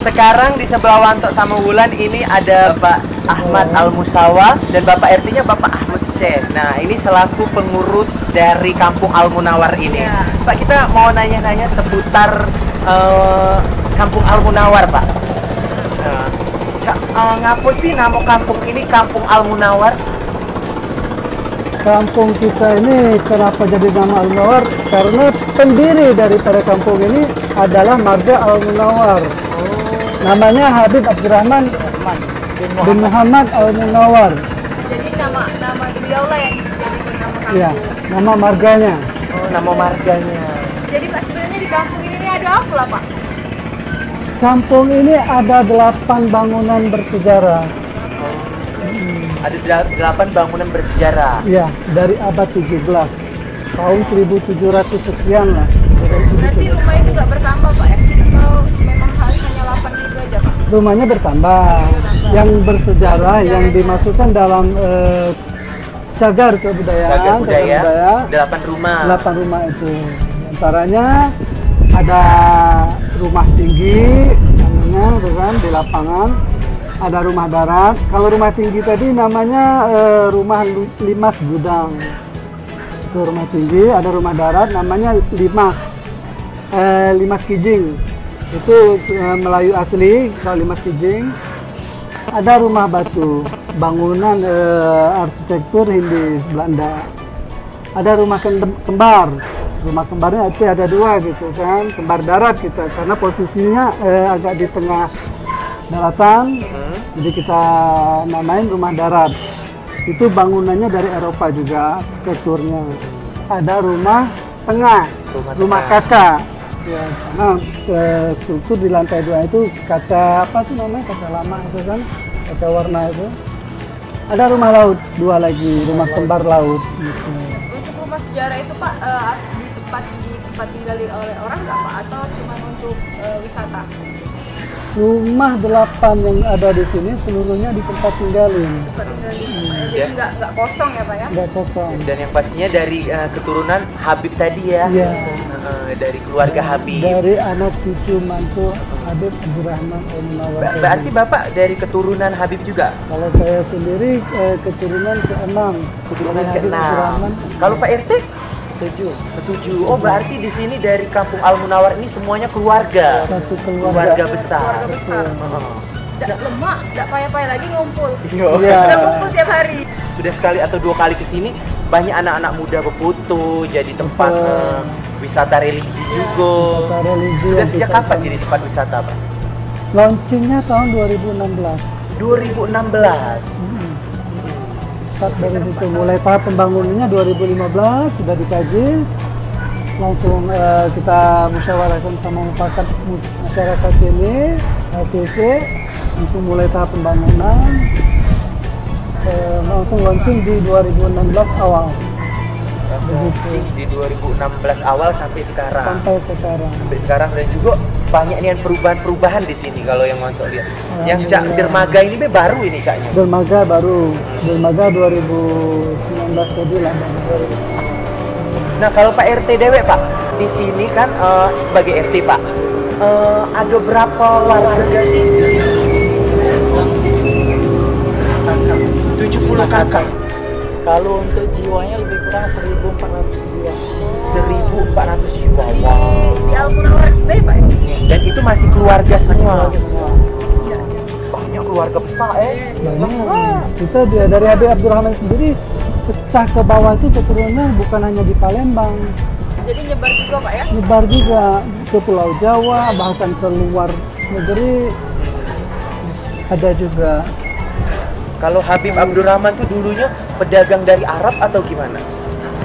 Sekarang di sebelah Wanto sama Wulan ini ada Bapak Ahmad Al-Musawa dan Bapak RT-nya Bapak Ahmad Syekh. Nah, ini selaku pengurus dari Kampung Al-Munawar ini. Ya. Pak, kita mau nanya-nanya seputar Kampung Al-Munawar, Pak. Ngapa sih nama kampung ini Kampung Al-Munawar? Kampung kita ini kenapa jadi nama Al-Munawar? Karena pendiri daripada kampung ini adalah marga Al-Munawar. Namanya Habib Abdurrahman bin Muhammad Al-Munawar. Jadi nama beliau lah yang dijadikan nama kampung. Iya, nama marganya. Oh, nama marganya. Jadi Pak, sebenarnya di kampung ini ada apa lah, Pak? Kampung ini ada 8 bangunan bersejarah. Ada 8 bangunan bersejarah. Iya, dari abad 17. Tahun 1700 sekian lah. Berarti rumah itu nggak bertambah, Pak ya? Atau memang hanya 8 itu aja, Pak? Rumahnya bertambah. Yang bersejarah yang dimasukkan dalam cagar kebudayaan. Cagar budaya. 8 rumah. 8 rumah itu. Antaranya ada rumah tinggi, namanya kan di lapangan. Ada rumah darat. Kalau rumah tinggi tadi namanya rumah Limas Gudang. Itu rumah tinggi. Ada rumah darat namanya Limas Kijing. Itu Melayu asli, kalau Limas Kijing. Ada rumah batu, bangunan arsitektur Hindia Belanda. Ada rumah kembar. Rumah kembarnya itu ada 2 gitu kan, kembar darat kita, karena posisinya agak di tengah daratan. Jadi kita namain rumah darat. Itu bangunannya dari Eropa juga, arsitekturnya. Ada rumah tengah, rumah kaca. Ya, karena struktur di lantai 2 itu kaca apa sih namanya, kaca lama itu kan, kaca warna itu. Ada rumah laut 2 lagi, rumah kembar laut. Gitu. Untuk rumah sejarah itu, Pak, di tempat tinggal oleh orang nggak, Pak? Atau cuma untuk wisata? Rumah 8 yang ada di sini seluruhnya di tempat tinggalin. Jadi nggak kosong ya, Pak ya? Nggak kosong. Dan yang pastinya dari keturunan Habib tadi ya. Iya. Dari keluarga Habib. Dari anak cucu mantu Habib Abdurrahman Al-Munawar. Berarti Bapak dari keturunan Habib juga? Kalau saya sendiri keturunan ke-6. Keturunan ke-6. Kalau Pak RT? 7. Oh, berarti di sini dari Kampung Al-Munawar ini semuanya keluarga. Satu keluarga besar. Tidak lemak, tidak payah-payah lagi ngumpul. Iya. Sudah ngumpul tiap hari. Sudah sekali atau 2 kali ke sini, banyak anak-anak muda berfoto, jadi tempat wisata religi juga. Wisata religi. Sudah sejak kapan jadi tempat wisata, Pak? Launchingnya tahun 2016. 2016. Dari situ mulai tahap pembangunannya 2015 sudah dikaji, langsung kita musyawarahkan sama masyarakat sini, ACC, langsung mulai tahap pembangunan, langsung launching di 2016 awal. Di 2016 awal sampai sekarang. Sampai sekarang dan juga banyak nih perubahan-perubahan di sini kalau yang Wanto lihat. Yang Cak dermaga ini baru ini Caknya. Dermaga baru. Dermaga 2019 tadi lah. Nah, kalau Pak RT dewek, Pak, di sini kan sebagai RT, Pak, ada berapa warga sih di sini? 70 kakak. Kalau untuk jiwanya lebih kurang 1.400 jiwa. 1.400 jiwa. Di Al-Munawar juga ya, Pak? Dan itu masih keluarga semua. Banyak keluarga besar Banyak. Kita dari Habib Abdurrahman sendiri pecah ke bawah itu keturunan bukan hanya di Palembang. Jadi nyebar juga, Pak ya? Nyebar juga ke Pulau Jawa, bahkan ke luar negeri ada juga. Kalau Habib Abdurrahman tuh dulunya pedagang dari Arab atau gimana?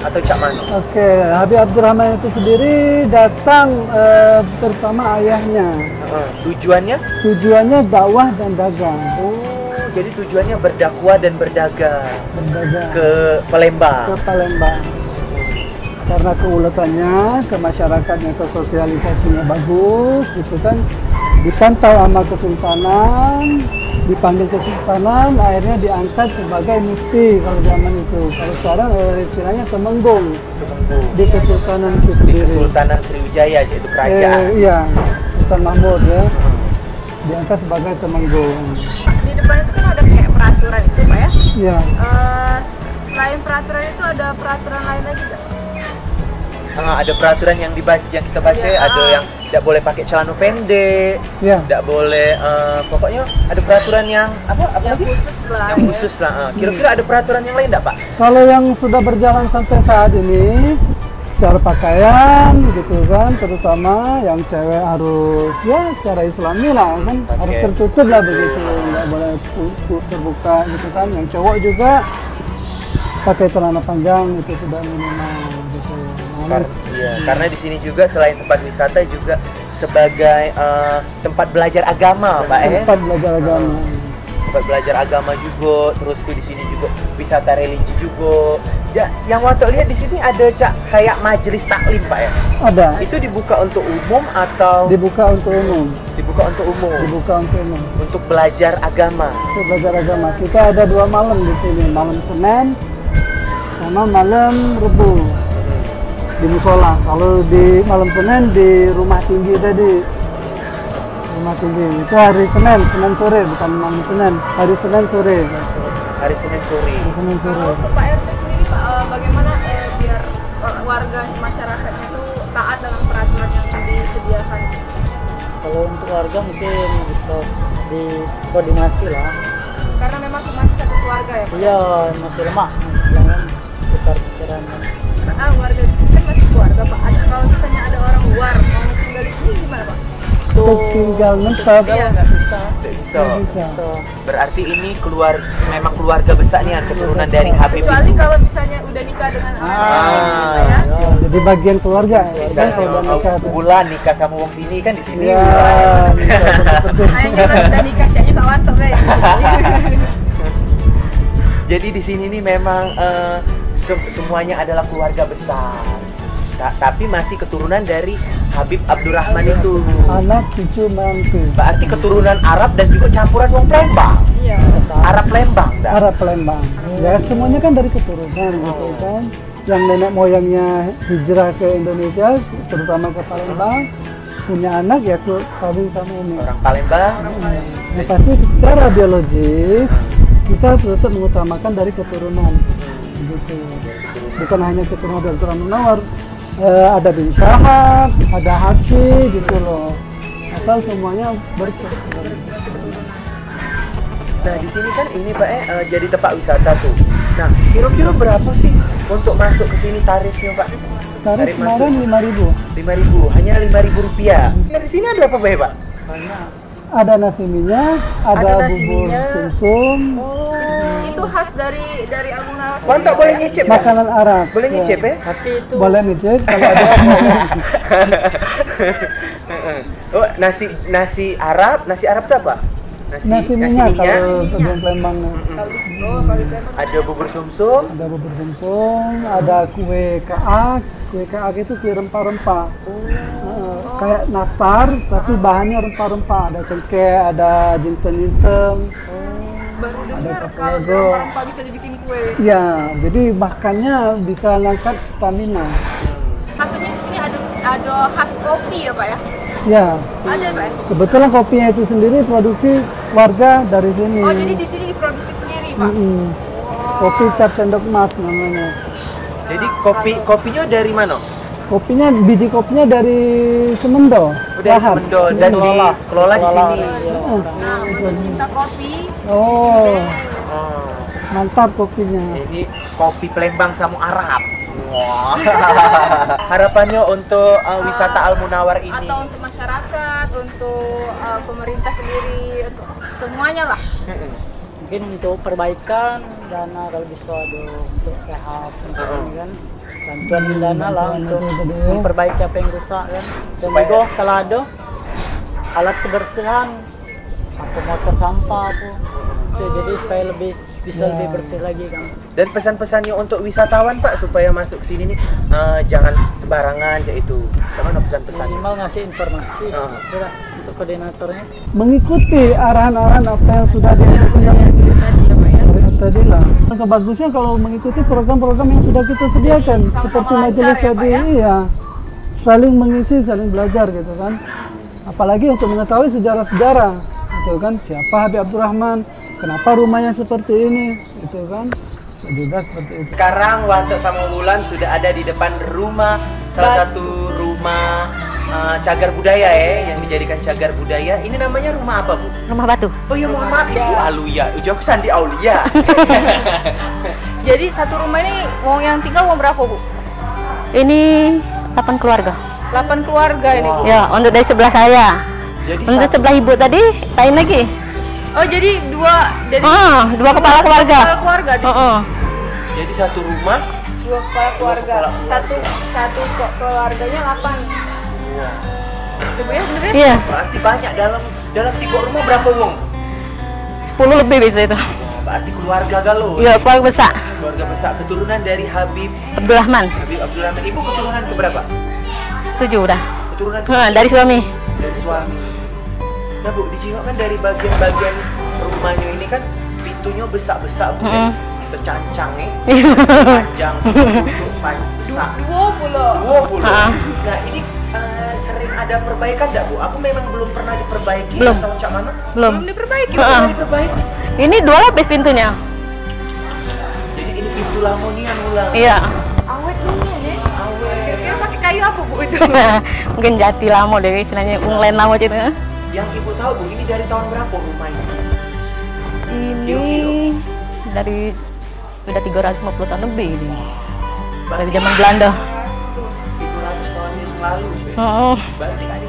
Atau Cak mana? Oke, Habib Abdurrahman itu sendiri datang bersama ayahnya. Tujuannya? Tujuannya dakwah dan dagang. Oh, jadi tujuannya berdakwah dan berdagang. Ke Palembang. Ke Palembang. Karena keuletannya, ke masyarakatnya, ke sosialisasinya bagus, gitu kan. Dipantau sama Kesultanan, dipanggil Kesultanan, akhirnya diangkat sebagai mufti kalau zaman itu. Kalau sekarang istilahnya temenggung di Kesultanan itu sendiri. Di Kesultanan Sriwijaya, yaitu kerajaan. Iya, Sultan Mahmud ya. diangkat sebagai temenggung. Pak, di depan itu kan ada kayak peraturan itu Pak ya. Ya, Selain peraturan itu ada peraturan lain lagi nggak? Ada peraturan yang kita baca, Iya. ada yang tidak boleh pakai celana pendek, ya. tidak boleh, pokoknya ada peraturan yang apa Yang lagi? khusus lah. Yang ya. khusus lah. Kira-kira ada peraturan yang lain tidak Pak? Kalau yang sudah berjalan sampai saat ini, cara pakaian gitu kan, terutama yang cewek harus ya secara Islami lah kan, Oke. harus tertutup lah begitu, nggak boleh terbuka gitu kan. Yang cowok juga pakai celana panjang itu sudah minimal gitu. Nah, Karena di sini juga selain tempat wisata juga sebagai tempat belajar agama, Pak. tempat belajar agama. Tempat belajar agama juga, terus tuh di sini juga wisata religi juga. Yang waktu lihat di sini ada kayak majelis taklim, Pak ya. Ada. Itu dibuka untuk umum atau Dibuka untuk umum. dibuka untuk umum? Dibuka untuk umum. Untuk belajar agama. Untuk belajar agama. Kita ada 2 malam di sini, malam Senin sama malam Rebu di musola. Kalau di malam Senin di rumah tinggi tadi. Rumah tinggi itu hari Senin sore, bukan malam Senin. Hari Senin sore. Hari Senin sore. Hari Senin Kalau sore. untuk Pak RT sendiri Pak, bagaimana biar warga masyarakatnya itu taat dengan peraturan yang disediakan? Kalau untuk warga mungkin bisa dikoordinasi lah. Karena memang masih satu keluarga ya Pak? Iya, masih lemah, jangan tukar pikiran. Warga di sini kan masih keluarga Pak. Kalau misalnya ada orang luar mau tinggal di sini gimana Pak? Untuk tinggal menetap. Iya. Nggak bisa. Tidak bisa. Nggak bisa. So, Berarti ini memang keluarga besar nih, keturunan dari Habib Kecuali itu. kalau misalnya udah nikah dengan orang lain gitu ya. Ya, jadi bagian keluarga. Misalnya kalau udah nikah tuh. bulan nikah sama wong sini kan di sini. Ya, bisa betul-betul. Sayangnya kan udah nikah caknya Kak Wanto ya. Jadi di sini nih memang semuanya adalah keluarga besar. Tapi masih keturunan dari Habib Abdurrahman itu. Anak cucu mantu. Berarti keturunan Arab dan juga campuran wong Palembang. Iya. Arab Lembang dah. Arab Palembang. Ya semuanya kan dari keturunan gitu kan. Yang nenek moyangnya hijrah ke Indonesia, terutama ke Palembang, punya anak ya kawin sama ini. Orang Palembang. Nah, pasti secara biologis kita tetap mengutamakan dari keturunan. Gitu. Bukan hanya keturunan dari Tuan Munawar. Ada bin Syahab, ada Haji gitu loh. Asal semuanya bersih. Nah di sini kan ini Pak jadi tempat wisata tuh. Nah kira-kira berapa sih untuk masuk ke sini tarifnya Pak? Tarif kemarin 5.000. 5.000, hanya 5.000 rupiah. Nah di sini ada apa Pak? banyak. Ada nasi minyak, ada nasi bubur minyak. sumsum, Itu khas dari Al-Munawar. Mantap, boleh nyicip Pak? makanan Arab. Boleh nyicip ya? Tapi itu Boleh nyicip kalau ada. Oh nasi Arab itu apa? Nasi minyak kalau kebun Palembang. Kalau di Palembang. Ada bubur sumsum. Ada bubur sumsum, ada kue kaak. Kue kaak itu kue rempah-rempah. Kayak nastar tapi bahannya rempah-rempah. Ada cengkeh, ada jinten-jinten. Baru dengar Ada kalau kapulaga. rempah bisa dibikin kue. Ya, jadi makannya bisa ngangkat stamina. Satunya di sini ada khas kopi ya Pak ya? Ya, Ada Pak ya? kebetulan kopinya itu sendiri produksi warga dari sini. Oh jadi di sini diproduksi sendiri Pak? Mm-mm. Kopi cap sendok emas namanya. Jadi kopinya dari mana? Kopinya, biji kopinya dari Semendo. Oh, dari Lahap. Semendo dan dikelola di sini. Nah, untuk cinta kopi. Oh, Oh, mantap kopinya. ini kopi Palembang sama Arab. Wah. Harapannya untuk wisata Al-Munawar ini. Atau untuk masyarakat, untuk pemerintah sendiri, untuk semuanya lah. mungkin untuk perbaikan dana kalau bisa ada untuk rehab untuk kan bantuan dana lah untuk memperbaiki apa yang rusak kan. Dan Supaya- juga kalau ada alat kebersihan atau motor sampah tuh itu jadi supaya bisa lebih bersih lagi kan. Dan pesan-pesannya untuk wisatawan Pak supaya masuk ke sini nih jangan sembarangan kayak itu. Gimana pesan-pesannya? Minimal ngasih informasi Oh. udah untuk koordinatornya. Mengikuti arahan-arahan apa yang sudah dilakukan tadi lah. Bagusnya kalau mengikuti program-program yang sudah kita sediakan, Jadi, sama-sama seperti lancar majelis ya, Pak, tadi, ya? iya, saling mengisi, saling belajar gitu kan. Apalagi untuk mengetahui sejarah-sejarah itu kan, siapa Habib Abdurrahman, kenapa rumahnya seperti ini, itu kan juga seperti itu. Sekarang Wanto sama Wulan sudah ada di depan rumah, salah satu rumah cagar budaya yang dijadikan cagar budaya. Ini namanya rumah apa, Bu? Rumah batu. Oh iya, mohon maaf Ibu Aluya. Ujuk Sandi Aulia. Jadi satu rumah ini wong yang tinggal wong berapa, Bu? Ini 8 keluarga. 8 keluarga ini, Bu. Ya, untuk dari sebelah saya. Jadi Untuk sebelah ibu tadi, lain lagi. Oh, jadi dua Dua kepala keluarga. Kepala keluarga di sini. Jadi satu rumah. Dua kepala keluarga. kepala keluarga. Satu keluarganya 8. Iya. Itu Bu ya, bener ya? Iya, Berarti banyak dalam sebuah rumah berapa wong? 10 lebih bisa itu. Oh, berarti keluarga galau. Iya, keluarga besar. Keluarga besar, keturunan dari Habib Abdurrahman. Abdurrahman. Ibu keturunan keberapa? 7 udah. Keturunan Dari suami. dari suami. Nah Bu, dijengok kan dari bagian-bagian rumahnya ini kan pintunya besar-besar Bu, ya. Tercancang panjang, ujung besar. 20. Nah ini sering ada perbaikan nggak Bu? Aku memang belum pernah diperbaiki. Belum. Atau cak mana? Belum. Belum diperbaiki. Belum pernah diperbaiki. Ini 2 lapis pintunya. Jadi ini pintu lamonian ulang. Iya. Awet dulu nih. Awet. Kira-kira pakai kayu apa, Bu, itu? Mungkin jati lamo deh istilahnya, unglen lamo gitu. Yang Ibu tahu Bu, ini dari tahun berapa rumahnya? Ini dari udah 350 tahun lebih ini. Dari zaman Belanda. 300 tahun yang lalu. Berarti adik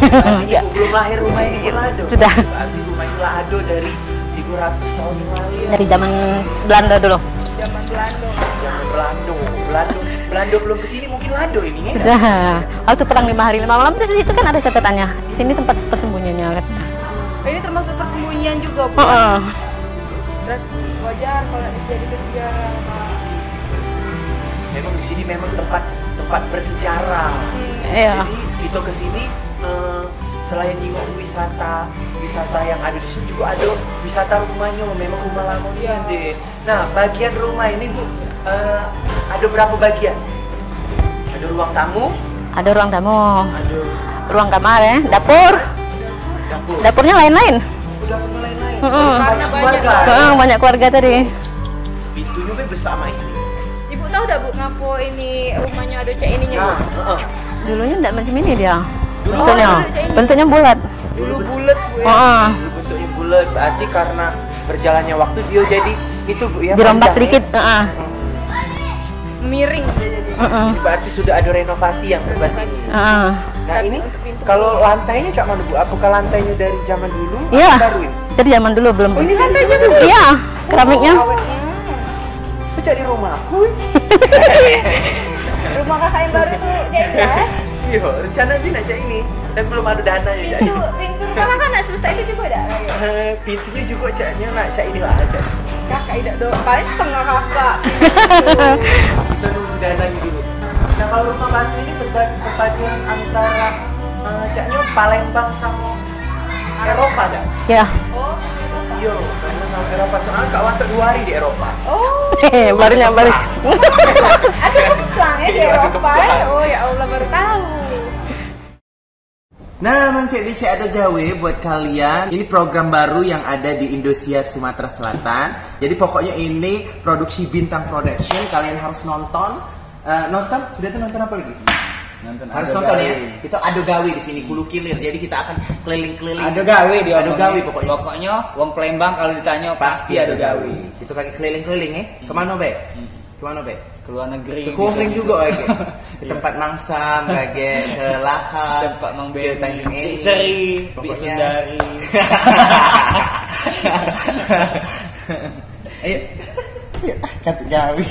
Berarti Ibu belum lahir rumah ini Belado. Sudah. Berarti rumah ini Belado dari 300 tahun yang lalu. Dari zaman Belanda dulu. Zaman Belanda. Zaman Belando belum kesini mungkin Lado ini ya? Sudah. Waktu perang 5 hari 5 malam di situ kan ada catatannya. Di sini tempat persembunyiannya kan. Ini termasuk persembunyian juga, Bu. Berarti wajar kalau jadi ke sejarah, Pak. Memang di sini memang tempat bersejarah. Iya. Jadi kita kesini selain nengok wisata yang ada di sini juga ada wisata rumahnya, memang rumah lamonian deh. Nah, bagian rumah ini Bu, ada berapa bagian? Ada ruang tamu, Ada ruang tamu, ada ruang kamar ya, dapur. dapur. Dapurnya lain-lain. Udah punya lain-lain. Karena banyak Banyak keluarga tadi. Pintunya be besar sama ini. Ibu tahu dah, Bu, ngapo ini rumahnya ada cek ininya, Bu? Nah, Dulunya enggak macam ini dia. Dulu Bentuknya, ada ini. bentuknya bulat. Dulu bulat, Bu, ya. dulu bentuknya bulat, berarti karena berjalannya waktu dia jadi itu Bu ya. Dirombak panjang, sedikit. ya. Miring dia jadi. Ini berarti sudah ada renovasi yang sebelah sini. Nah Tapi ini untuk pintu kalau lantainya cak mana Bu? Apakah lantainya dari zaman dulu? Iya. Atau baru ini? Dari zaman dulu belum. Oh, ini lantainya dulu. Iya, keramiknya. Awetnya. Aku cak di rumah aku. Rumah kakak yang baru tuh cek ya. Iya, rencana sih nak cak ini, tapi belum ada dana ya. Pintu rumah kakak nak sebesar itu juga ada. Pintunya juga caknya nak cak inilah aja. Kakak tidak dong, paling setengah kakak. Kita nunggu dananya dulu. Nah kalau rumah batu ini perpaduan antara caknya Palembang sama Eropa dah. Ya. Oh, Iya, karena sama Eropa soalnya Kak Wanto 2 hari di Eropa. oh, Baru nyampe. ada keplang ya di Eropa. Oh ya Allah, baru tahu. Nah, Mang Cek Dicek ada gawe buat kalian. Ini program baru yang ada di Indosiar Sumatera Selatan. Jadi pokoknya ini produksi Bintang Production. Kalian harus nonton. Nonton? Sudah tuh nonton apa lagi? Harus nonton ya. Kita ado gawe di sini Hulu Kilir. Jadi kita akan keliling-keliling. Ada gawe dia. Ado gawe pokoknya. Pokoknya wong Palembang kalau ditanya pasti ada gawe. Kita kaki keliling-keliling ya. Kemana be? Kemana be? Ke luar negeri. Ke Kuning juga lagi. Ke tempat Mangsam, lagi ke Lahar, Tempat Mang ke Beni, Tanjung Eri, Seri, pokoknya. Sundari. Ayo, kata gawe.